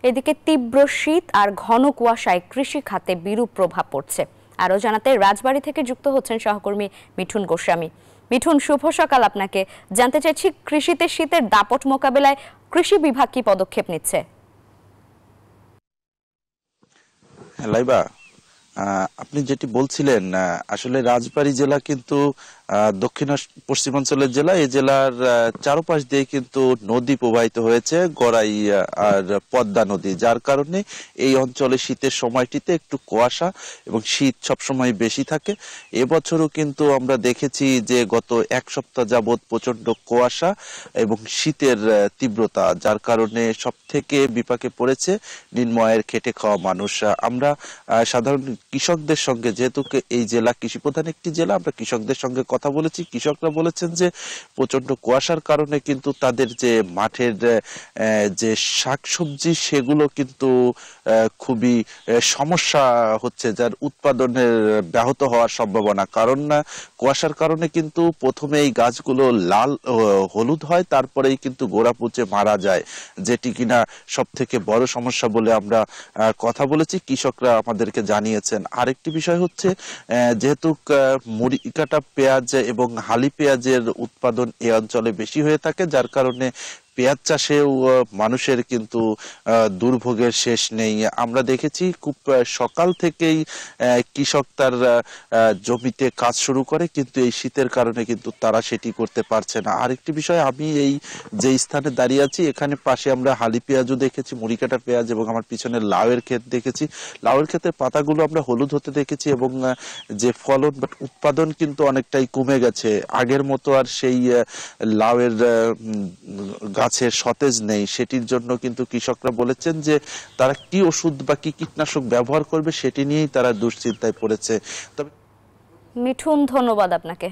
এদিকে তীব্র শীত আর ঘন কুয়াশায় কৃষি খাতে বিরূপ প্রভাব পড়ছে। আরও জানাতে রাজবাড়ী থেকে যুক্ত হচ্ছেন সহকর্মী মিঠুন গোস্বামী। মিঠুন, শুভ সকাল আপনাকে। জানতে চাইছি, কৃষিতে শীতের দাপট মোকাবেলায় কৃষি বিভাগ কি পদক্ষেপ নিচ্ছে? লাইবা, আপনি যেটি বলছিলেন, আসলে রাজবাড়ী জেলা কিন্তু দক্ষিণ পশ্চিমাঞ্চলের জেলা। এই জেলার চারপাশ দিয়ে কিন্তু নদী প্রবাহিত হয়েছে, গড়াই আর পদ্মা নদী, যার কারণে এই অঞ্চলে শীতের সময়টিতে একটু কুয়াশা এবং শীত সবসময় বেশি থাকে। এবছরও কিন্তু আমরা দেখেছি যে গত এক সপ্তাহ যাবৎ প্রচন্ড কুয়াশা এবং শীতের তীব্রতা, যার কারণে সব থেকে বিপাকে পড়েছে নিম্ন আয়ের খেটে খাওয়া মানুষ। আমরা সাধারণ কৃষকদের সঙ্গে, যেহেতু এই জেলা কৃষি প্রধান একটি জেলা, আমরা কৃষকদের সঙ্গে কথা বলেছি। কৃষকরা বলেছেন যে প্রচন্ড কুয়াশার কারণে কিন্তু তাদের যে মাঠের যে শাকসবজি সেগুলো কিন্তু খুবই সমস্যা হচ্ছে, যার উৎপাদনের ব্যাহত হওয়ার সম্ভাবনা। কারণ কুয়াশার কারণে কিন্তু প্রথমে এই গাছগুলো লাল হলুদ হয়, তারপরেই কিন্তু গোড়া পচে মারা যায়, যেটি কিনা সব থেকে বড় সমস্যা বলে আমরা কথা বলেছি, কৃষকরা আমাদেরকে জানিয়েছেন। আরেকটি বিষয় হচ্ছে, যেহেতু মুড়িকাটা পেঁয়াজ এবং হালি পেঁয়াজের উৎপাদন এই অঞ্চলে বেশি হয়ে থাকে, যার কারণে পেঁয়াজ চাষেও মানুষের কিন্তু দুর্ভোগের শেষ নেই। আমরা দেখেছি খুব সকাল থেকেই কৃষক তার জমিতে কাজ শুরু করে, কিন্তু এই শীতের কারণে কিন্তু তারা সেটি করতে পারছে না। আরেকটি বিষয়, আমি এই যে স্থানে দাঁড়িয়ে আছি, এখানে পাশে আমরা হালি পেঁয়াজও দেখেছি, মুড়িকাটা পেঁয়াজ, এবং আমার পিছনে লাউয়ের ক্ষেত দেখেছি। লাউয়ের ক্ষেতের পাতাগুলো আমরা হলুদ হতে দেখেছি, এবং যে ফলন বা উৎপাদন কিন্তু অনেকটাই কমে গেছে। আগের মতো আর সেই লাউয়ের গাছের সতেজ নেই। সেটির জন্য কিন্তু কৃষকরা বলেছেন যে তারা কি ওষুধ বা কি কীটনাশক ব্যবহার করবে সেটি নিয়েই তারা দুশ্চিন্তায় পড়েছে। তবে মিঠুন, ধন্যবাদ আপনাকে।